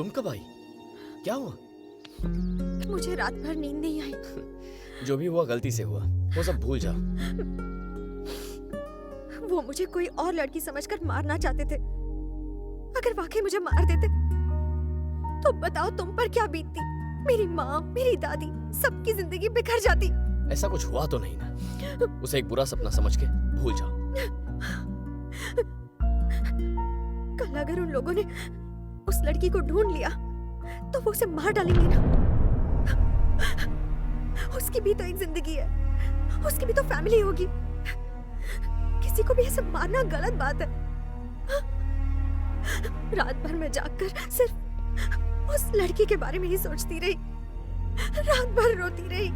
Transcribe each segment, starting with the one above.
तुम कब आई? क्या हुआ? मुझे रात भर नींद नहीं आई। जो भी हुआ गलती से हुआ, वो सब भूल जाओ। वो मुझे कोई और लड़की समझकर मारना चाहते थे। अगर वाकई मुझे मार देते तो बताओ तुम पर क्या बीतती? मेरी माँ, मेरी दादी, सबकी जिंदगी बिखर जाती। ऐसा कुछ हुआ तो नहीं ना? उसे एक बुरा सपना समझ के भूल जाओ। कल अगर उन लोगों ने उस लड़की को ढूंढ लिया तो वो उसे मार डालेंगे ना। उसकी भी तो एक जिंदगी है, उसकी भी तो फैमिली होगी। किसी को भी ऐसे मारना गलत बात है। रात भर मैं जागकर सिर्फ उस लड़की के बारे में ही सोचती रही, रात भर रोती रही।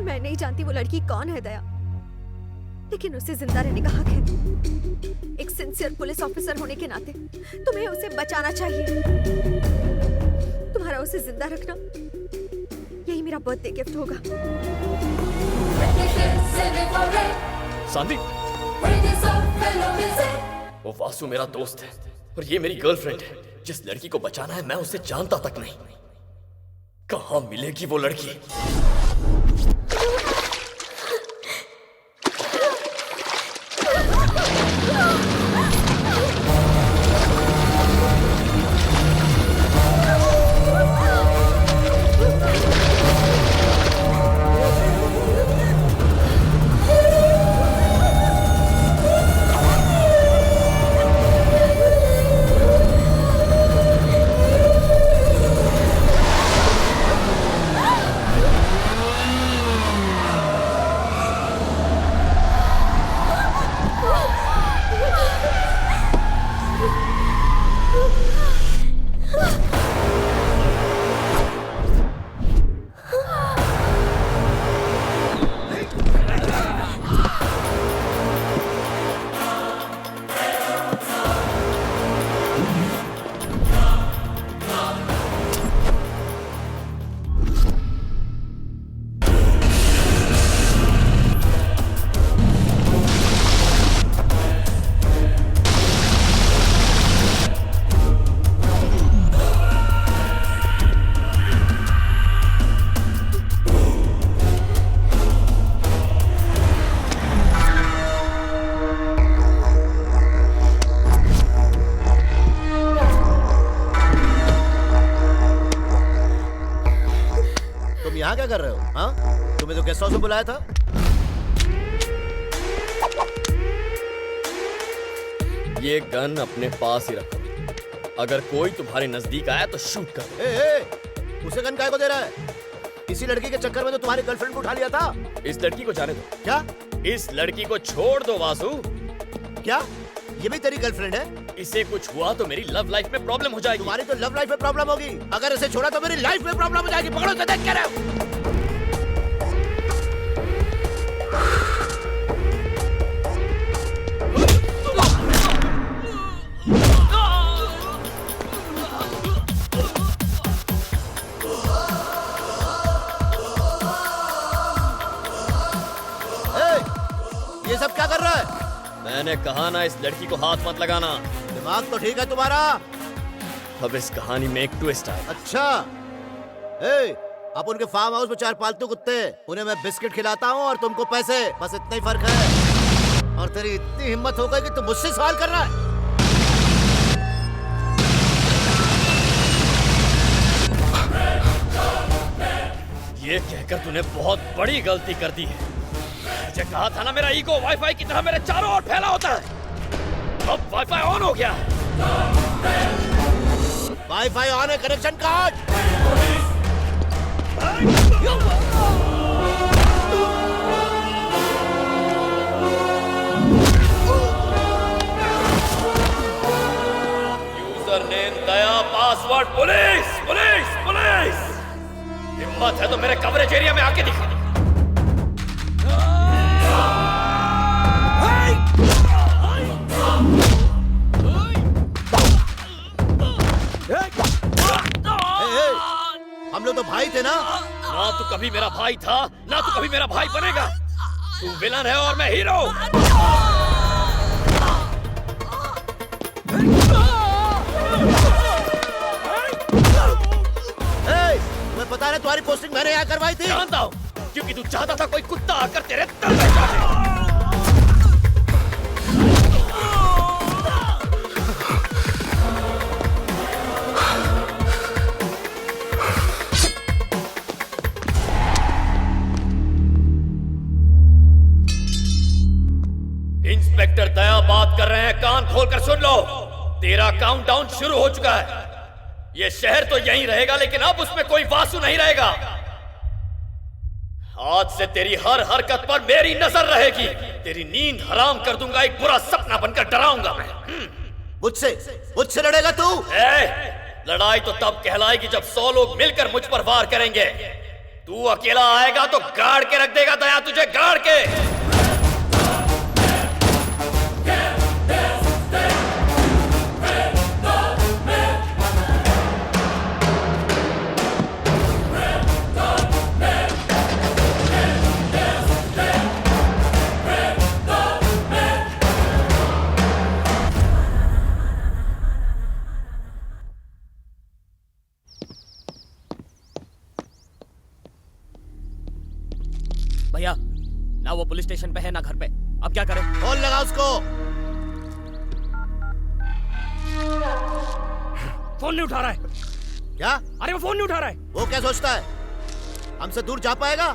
मैं नहीं जानती वो लड़की कौन है दया, लेकिन उसे जिंदा रहने का हक है। एक सिंसियर पुलिस ऑफिसर होने के नाते तुम्हें उसे बचाना चाहिए। तुम्हारा उसे जिंदा रखना यही मेरा बर्थडे गिफ्ट होगा। शांति, वो वासु मेरा दोस्त है और ये मेरी गर्लफ्रेंड है। जिस लड़की को बचाना है मैं उसे जानता तक नहीं। कहाँ मिलेगी वो लड़की? यहाँ क्या कर रहे हो? हाँ, तुम्हें तो गेस्ट हाउस में बुलाया था। ये गन अपने पास ही रखो। अगर कोई तुम्हारे नजदीक आया तो शूट कर। उसे गन काहे को दे रहा है? इसी लड़की के चक्कर में तो तुम्हारी गर्लफ्रेंड को उठा लिया था। इस लड़की को जाने दो। क्या? इस लड़की को छोड़ दो वासु। क्या ये भी तेरी गर्लफ्रेंड है? इसे कुछ हुआ तो मेरी लव लाइफ में प्रॉब्लम हो जाएगी। तुम्हारी तो लव लाइफ में प्रॉब्लम होगी। अगर इसे छोड़ा तो मेरी लाइफ में प्रॉब्लम हो जाएगी। पकड़ो, देख क्या रहे हो? ये सब क्या कर रहा है? मैंने कहा ना इस लड़की को हाथ मत लगाना। दिमाग तो ठीक है तुम्हारा। अब इस कहानी में एक ट्विस्ट आया। अच्छा, अब उनके फार्म हाउस में 4 पालतू कुत्ते, उन्हें मैं बिस्किट खिलाता हूँ और तुमको पैसे। बस इतना ही फर्क है। और तेरी इतनी हिम्मत हो गई कि तुम मुझसे सवाल कर रहा है। ये कहकर तूने बहुत बड़ी गलती कर दी है। मुझे कहा था ना मेरा ईगो वाईफाई की तरह मेरे चारों ओर फैला होता है। अब वाईफाई ऑन हो गया। वाईफाई ऑन है, कनेक्शन काट। यूजर नेम दया, पासवर्ड पुलिस पुलिस पुलिस। हिम्मत है तो मेरे कवरेज एरिया में आके दिखा। हम लोग तो भाई थे ना? ना तू कभी मेरा भाई था, ना तू कभी मेरा भाई बनेगा। तू विलन है और मैं हीरो। तुम्हें पता है तुम्हारी पोस्टिंग मैंने यहाँ करवाई थी। जानता हूँ, क्योंकि तू चाहता था कोई कुत्ता आकर तेरे तल पे चाटे। इंस्पेक्टर दया बात कर रहे हैं, कान खोलकर सुन लो। तेरा काउंटडाउन शुरू हो चुका है। ये शहर तो यहीं रहेगा, लेकिन अब उसमें कोई वासु नहीं रहेगा। आज से तेरी हर हरकत पर मेरी नजर रहेगी। तेरी नींद हराम कर दूंगा, एक बुरा सपना बनकर डराऊंगा मैं। मुझसे लड़ेगा तू? लड़ाई तो तब कहलाएगी जब 100 लोग मिलकर मुझ पर वार करेंगे। तू अकेला आएगा तो गाड़ के रख देगा दया तुझे, गाड़ के। भैया, ना वो पुलिस स्टेशन पे है ना घर पे, अब क्या करें? फोन लगा उसको। फोन नहीं उठा रहा है। क्या? अरे वो फोन नहीं उठा रहा है। वो क्या सोचता है, हमसे दूर जा पाएगा?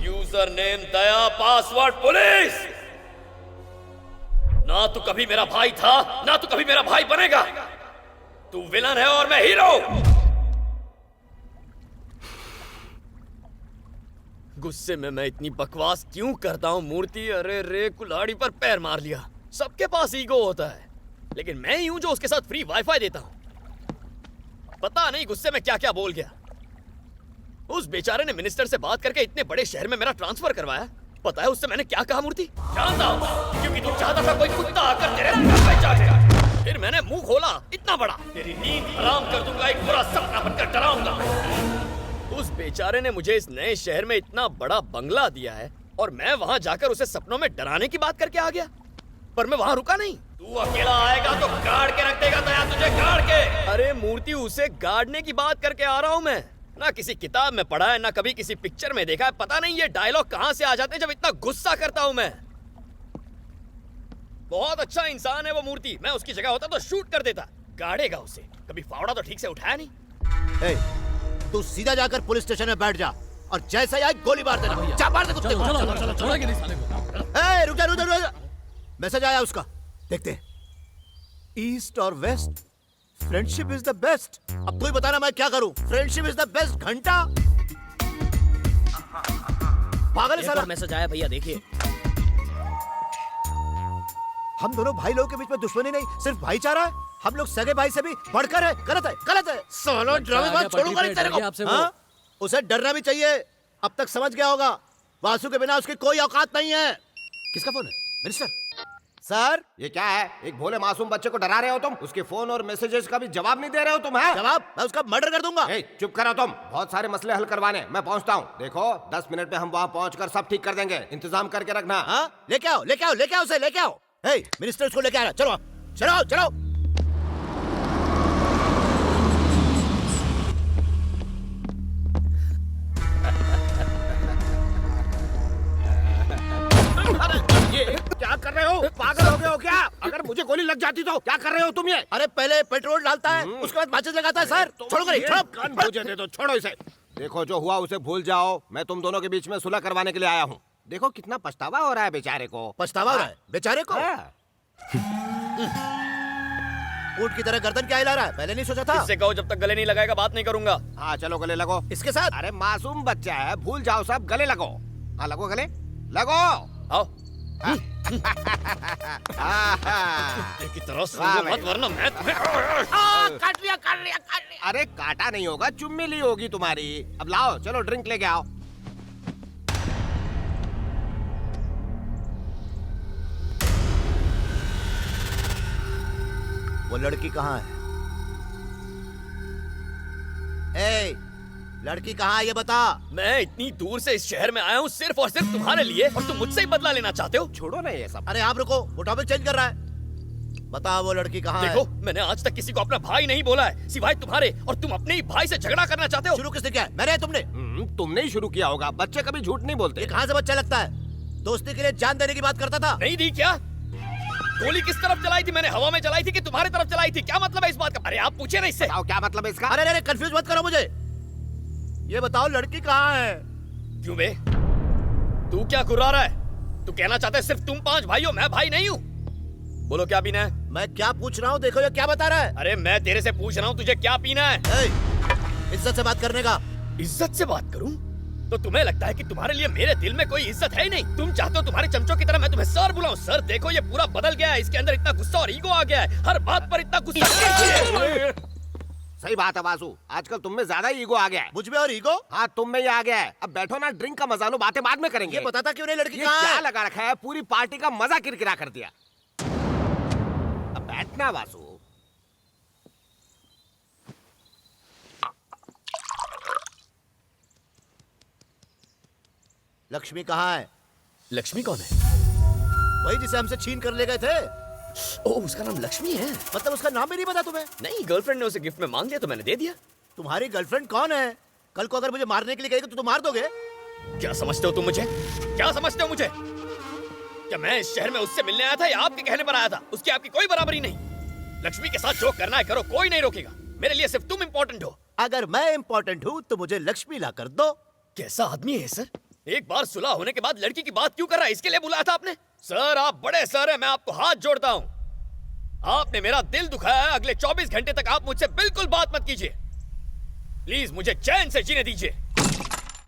यूजर नेम दया, पासवर्ड पुलिस। ना तू कभी मेरा भाई था, ना तू कभी मेरा भाई बनेगा। तू विलन है और मैं हीरो। गुस्से में मैं इतनी बकवास क्यों करता हूँ मूर्ति? अरे रे, कुल्हाड़ी पर पैर मार लिया। सबके पास ईगो होता है, लेकिन मैं ही हूं जो उसके साथ फ्री वाईफाई देता हूं। पता नहीं गुस्से में क्या क्या बोल गया। उस बेचारे ने मिनिस्टर से बात करके इतने बड़े शहर में मेरा ट्रांसफर करवाया। पता है उससे मैंने क्या कहा मूर्ति? जानता हूं, क्योंकि तू चाहता था कोई कुत्ता आकर तेरे घर पे चाटे। फिर मैंने मुंह खोला इतना बड़ा, तेरी नींद हराम कर दूंगा, एक बुरा सपना बनकर डराऊंगा। उस बेचारे ने मुझे इस नए शहर में इतना बड़ा बंगला दिया है और मैं वहां जाकर उसे सपनों में डराने की बात करके आ गया। पर मैं वहां रुका नहीं। तू अकेला आएगा तो गाड़ के रख देगा दया तुझे, गाड़ के। अरे मूर्ति, उसे गाड़ने की बात करके आ रहा हूं मैं। ना किसी किताब में पढ़ा है, ना कभी किसी पिक्चर में देखा है। पता नहीं ये डायलॉग कहां से आ जाते हैं जब इतना गुस्सा करता हूं मैं। बहुत अच्छा इंसान है वो मूर्ति। मैं उसकी जगह होता तो शूट कर देता। गाड़ेगा उसे। कभी फावड़ा तो ठीक से उठाया नहीं। तू सीधा जाकर पुलिस स्टेशन में बैठ जा और जैसा ही आए गोली मार देना। जा मार दे कुत्ते को। छोड़ेंगे नहीं साले को। रुक जा। मैसेज आया उसका, देखते हैं। ईस्ट और west, friendship is the best. अब तू ही बताना मैं क्या करूं? फ्रेंडशिप इज द बेस्ट घंटा। पागल है साला। मैसेज आया भैया, देखिए। हम दोनों भाई लोगों के बीच में दुश्मनी नहीं, सिर्फ भाईचारा है। हम लोग सगे भाई से भी बढ़कर है। गलत है, गलत है। साला ड्रामेबाज छोड़ूंगा नहीं तेरे को। हाँ? उसे डरना भी चाहिए। अब तक समझ गया होगा, वासु के बिना उसकी कोई औकात नहीं है। किसका फोन है? Minister sir. ये क्या है? एक भोले मासूम बच्चे को डरा रहे हो तुम? उसके फोन और मैसेजेस का भी जवाब नहीं दे रहे हो तुम? है जवाब? मैं उसका मर्डर कर दूंगा। चुप करो तुम। बहुत सारे मसले हल करवाने मैं पहुंचता हूँ। देखो 10 मिनट में हम वहाँ पहुँचकर सब ठीक कर देंगे। इंतजाम करके रखना। हाँ? लेके आओ उसे लेके आओ। मिनिस्टर उसको लेके आ रहा। चलो चलो चलो। ये क्या कर रहे हो? पागल हो गए हो क्या? अगर मुझे गोली लग जाती तो क्या कर रहे हो तुम? ये अरे पहले पेट्रोल डालता है, उसके बाद माचिस लगाता है। सर छोड़ो करें, गन मुझे दे दो, छोड़ो इसे। देखो जो हुआ उसे भूल जाओ। मैं तुम दोनों के बीच में सुलह करवाने के लिए आया हूँ। देखो कितना पछतावा हो रहा है बेचारे को। पछतावा हो रहा है बेचारे को? ऊंट की तरह गर्दन क्या हिला रहा है? पहले नहीं सोचा था? इससे कहो जब तक गले नहीं लगाएगा बात नहीं करूंगा। हाँ चलो गले लगो इसके साथ। अरे मासूम बच्चा है, भूल जाओ सब। गले लगो। हाँ लगो गले लगो। आओ। की तरह सूंघो मत वरना मैं तुम्हें काट लिया। अरे काटा नहीं होगा, चुम्मी ली होगी तुम्हारी। अब लाओ, चलो ड्रिंक लेके आओ। वो लड़की कहाँ है? लड़की कहाँ है ये बता। मैं इतनी दूर से इस शहर में आया हूँ सिर्फ और सिर्फ तुम्हारे लिए, और तुम मुझसे ही बदला लेना चाहते हो। छोड़ो ना ये सब। अरे आप रुको, वो टॉपिक चेंज कर रहा है। बताओ वो लड़की कहाँ है? देखो, मैंने आज तक किसी को अपना भाई नहीं बोला है सिवाय तुम्हारे, और तुम अपने ही भाई से झगड़ा करना चाहते हो। शुरू किसने किया है? मैंने या तुमने? तुमने ही शुरू किया होगा। बच्चे कभी झूठ नहीं बोलते। ये कहाँ से बच्चा लगता है? दोस्ती के लिए जान देने की बात करता था। नहीं दी क्या? गोली किस तरफ चलाई थी? मैंने हवा में चलाई थी कि तुम्हारी तरफ चलाई थी? क्या मतलब है इस बात का? अरे आप पूछे ना इससे। बताओ क्या मतलब है इसका? अरे अरे कंफ्यूज मत करो मुझे। ये बताओ लड़की कहाँ है? क्यों बे? तू क्या कुर्रा रहा है? तू कहना चाहता है सिर्फ तुम 5 भाई हो, मैं भाई नहीं हूँ? बोलो क्या पीना है? मैं क्या पूछ रहा हूँ, देखो ये क्या बता रहा है। अरे मैं तेरे से पूछ रहा हूँ तुझे क्या पीना है? इज्जत से बात करने का। इज्जत से बात करूं? तो तुम्हें लगता है कि तुम्हारे लिए मेरे दिल में कोई इज्जत है ही नहीं? तुम चाहते हो तुम्हारे चमचों की तरह मैं तुम्हें सर बुलाऊं? सर देखो ये पूरा बदल गया है, इसके अंदर इतना गुस्सा और ईगो आ गया है, हर बात पर इतना गुस्सा। सही बात है वासु, आजकल तुम में ज्यादा ईगो आ गया है। मुझ में और ईगो? हाँ तुम में ही आ गया है। अब बैठो ना, ड्रिंक का मजा लो, बातें बाद में करेंगे। ये बताता क्यों नहीं लड़की ये कहाँ क्या है? लगा रखा है? पूरी पार्टी का मजा किरकिरा कर दिया। अब बैठना वासु। लक्ष्मी कहाँ है? लक्ष्मी कौन है? वही जिसे हमसे छीन कर ले गए थे। ओह, उसका नाम लक्ष्मी है? मतलब उसका नाम ही नहीं पता तुम्हें? नहीं, गर्लफ्रेंड ने उसे गिफ्ट में मांग लिया तो मैंने दे दिया। तुम्हारी गर्लफ्रेंड कौन है? कल को अगर मुझे मारने के लिए कहेगी तो तुम मार दोगे? क्या समझते हो तुम मुझे? क्या समझते हो मुझे? क्या मैं इस शहर में उससे मिलने आया था या आपके कहने पर आया था? उसकी आपकी कोई बराबरी नहीं। लक्ष्मी के साथ जो करना है करो, कोई नहीं रोकेगा। मेरे लिए सिर्फ तुम इम्पोर्टेंट हो। अगर मैं इम्पोर्टेंट हूँ तो मुझे लक्ष्मी ला कर दो। कैसा आदमी है सर? एक बार सुलह होने के बाद लड़की की बात क्यों कर रहा है? इसके लिए बुलाया था आपने? सर आप बड़े सर हैं, मैं आपको हाथ जोड़ता हूँ। आपने मेरा दिल दुखाया है। अगले 24 घंटे तक आप मुझसे बिल्कुल बात मत कीजिए। प्लीज मुझे चैन से जीने दीजिए।